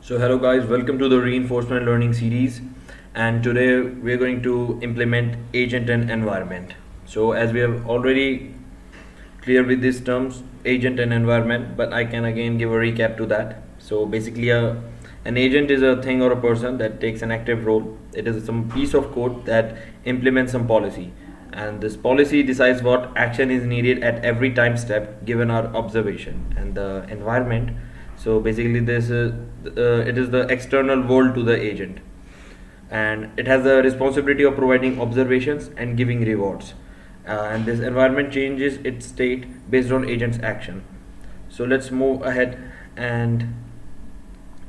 So hello guys, welcome to the reinforcement learning series, and today we're going to implement agent and environment. So as we have already clear with these terms, agent and environment, but I can again give a recap to that. So basically an agent is a thing or a person that takes an active role. It is some piece of code that implements some policy, and this policy decides what action is needed at every time step given our observation. And the environment, so basically this is it is the external world to the agent, and it has the responsibility of providing observations and giving rewards. And this environment changes its state based on agent's action. So let's move ahead and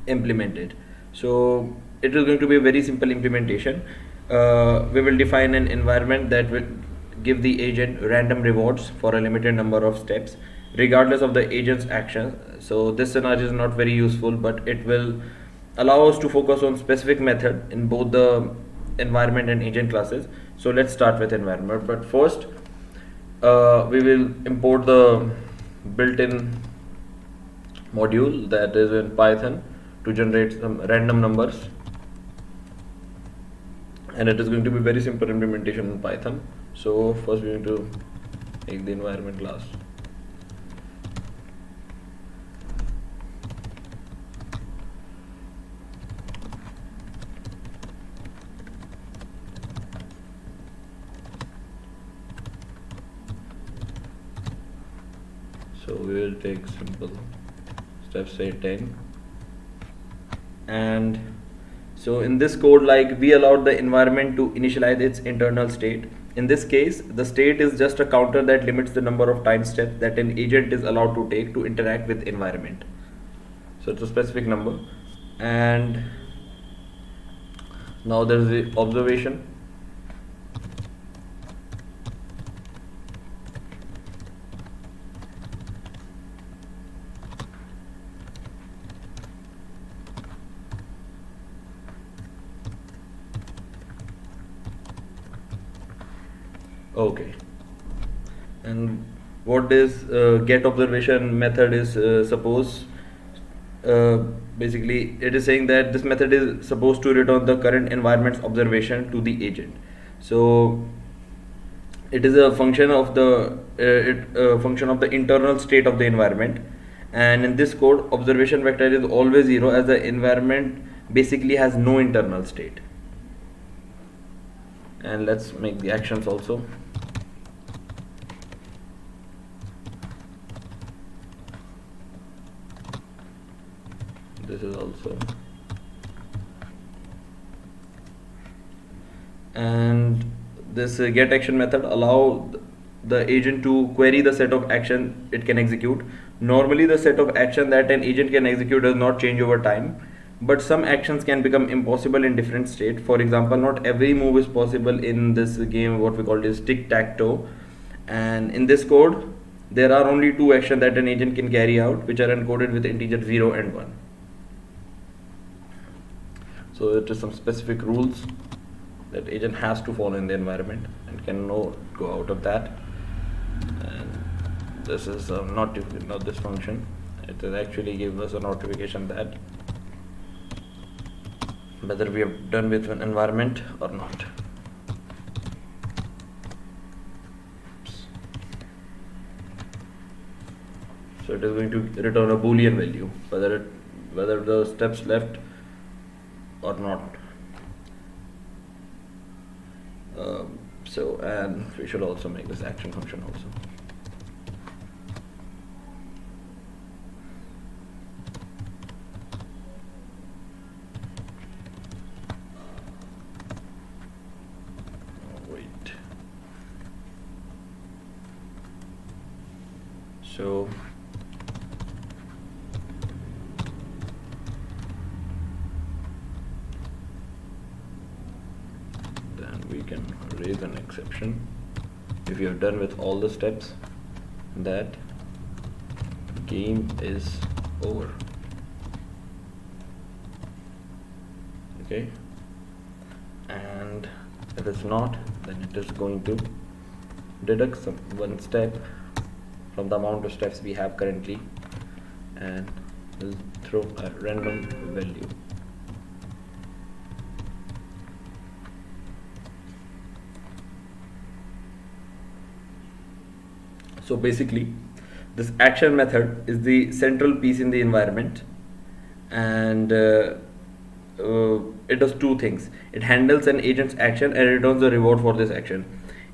implement it. So it is going to be a very simple implementation. We will define an environment that will give the agent random rewards for a limited number of steps regardless of the agent's action. So this scenario is not very useful, but it will allow us to focus on specific method in both the environment and agent classes. So let's start with environment, but first we will import the built-in module that is in Python to generate some random numbers, and it is going to be very simple implementation in Python. So first we need to make the environment class. So we will take simple steps, say 10. And so in this code, like, we allowed the environment to initialize its internal state. In this case, the state is just a counter that limits the number of time steps that an agent is allowed to take to interact with environment. So it's a specific number. And now there is the observation. Okay. And what this get observation method is suppose uh, basically it is saying that this method is supposed to return the current environment's observation to the agent. So it is a function of the function of the internal state of the environment, and in this code observation vector is always 0 as the environment basically has no internal state. And let's make the actions also. This is also, and this get action method allow the agent to query the set of action it can execute. Normally the set of action that an agent can execute does not change over time, but some actions can become impossible in different state. For example, not every move is possible in this game, what we call is tic-tac-toe, and in this code there are only two actions that an agent can carry out, which are encoded with integer 0 and 1. So it is some specific rules that agent has to follow in the environment and cannot go out of that. And this is not this function. It will actually give us a notification that whether we have done with an environment or not. So it is going to return a boolean value whether the steps left or not. So, and we should also make this action function also. Oh, wait. So we can raise an exception if you have done with all the steps that game is over. Okay, and if it's not, then it is going to deduct one step from the amount of steps we have currently, and will throw a random value. So basically, this action method is the central piece in the environment, and it does two things. It handles an agent's action and returns the reward for this action.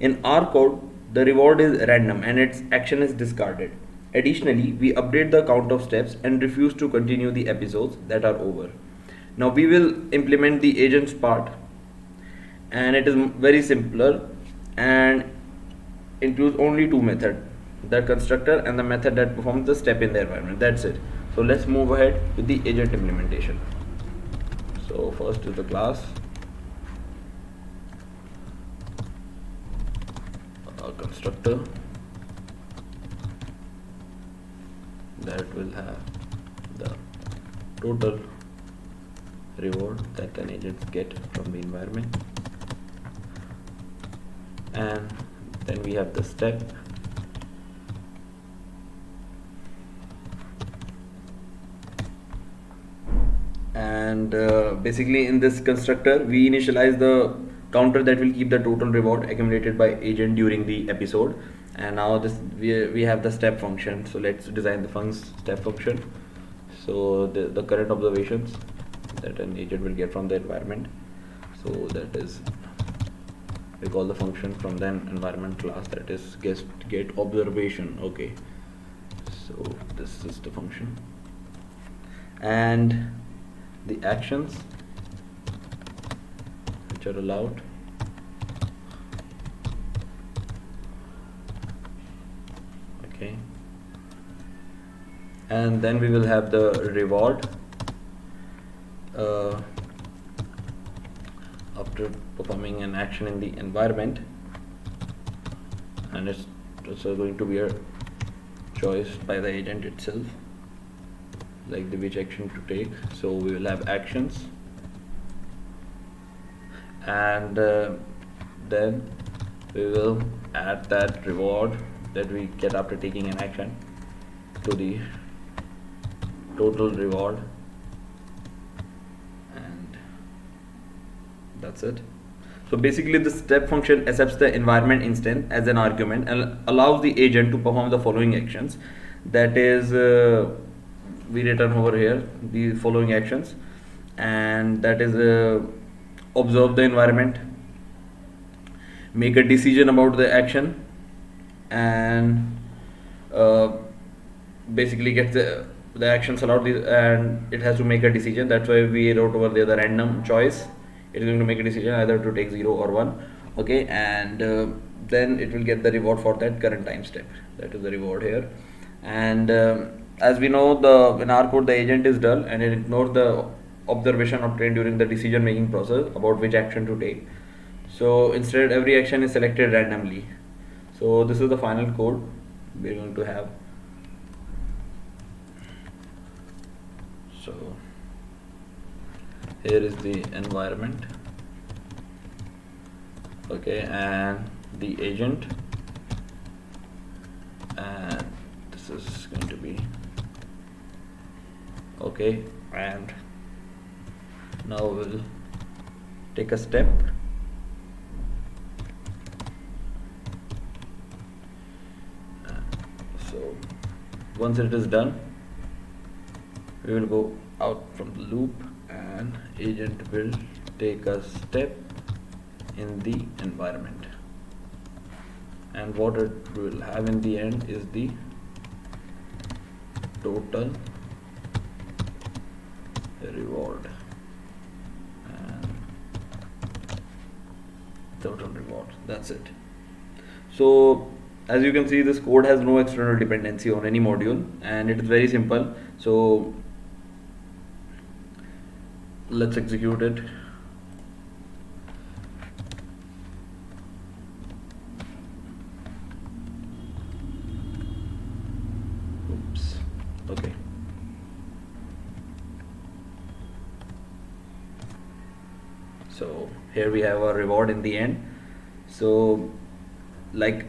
In our code, the reward is random and its action is discarded. Additionally, we update the count of steps and refuse to continue the episodes that are over. Now we will implement the agent's part, and it is very simpler and includes only two methods, the constructor and the method that performs the step in the environment. That's it. So let's move ahead with the agent implementation. So first is the class, a constructor that will have the total reward that an agent get from the environment, and then we have the step, and basically in this constructor we initialize the counter that will keep the total reward accumulated by agent during the episode. And now this we have the step function. So let's design the step function. So the current observations that an agent will get from the environment, so that is, we call the function from the environment class, that is get observation. Okay, so this is the function, and the actions which are allowed. Okay, and then we will have the reward after performing an action in the environment, and it's also going to be a choice by the agent itself, like which action to take. So we will have actions, and then we will add that reward that we get after taking an action to the total reward, and that's it. So basically the step function accepts the environment instance as an argument and allows the agent to perform the following actions. That is, we return over here the following actions, and that is observe the environment, make a decision about the action, and basically get the actions allowed, and it has to make a decision. That's why we wrote over there the random choice. It is going to make a decision either to take 0 or 1. Okay, and then it will get the reward for that current time step. That is the reward here. And as we know, in our code the agent is dull and it ignores the observation obtained during the decision making process about which action to take. So instead every action is selected randomly. So this is the final code we're going to have. So here is the environment, okay, and the agent, and this is going to be okay. And now we'll take a step, so once it is done we will go out from the loop, and agent will take a step in the environment, and what it will have in the end is the total reward, and total reward, that's it. So as you can see, this code has no external dependency on any module, and it is very simple. So let's execute it. Oops. Okay. So here we have a reward in the end. So like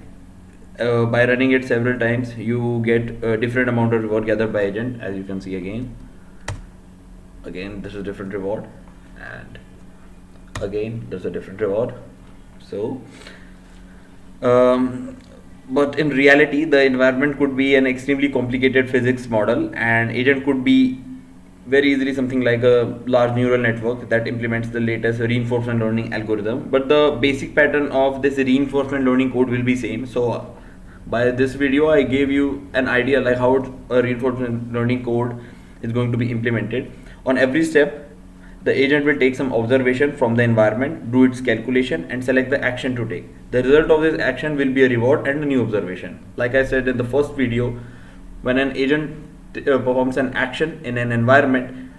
by running it several times, you get a different amount of reward gathered by agent, as you can see again. again this is different reward, and again there's a different reward. So but in reality the environment could be an extremely complicated physics model, and agent could be very easily something like a large neural network that implements the latest reinforcement learning algorithm, but the basic pattern of this reinforcement learning code will be same. So by this video I gave you an idea like how a reinforcement learning code is going to be implemented. On every step the agent will take some observation from the environment, do its calculation and select the action to take. The result of this action will be a reward and a new observation. Like I said in the first video, when an agent performs an action in an environment,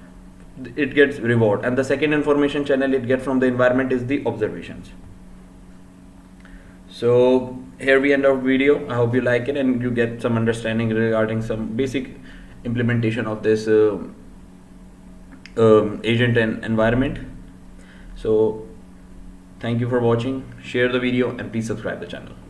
it gets reward, and the second information channel it gets from the environment is the observations. So here we end our video. I hope you like it and you get some understanding regarding some basic implementation of this agent and environment. So thank you for watching, share the video and please subscribe the channel.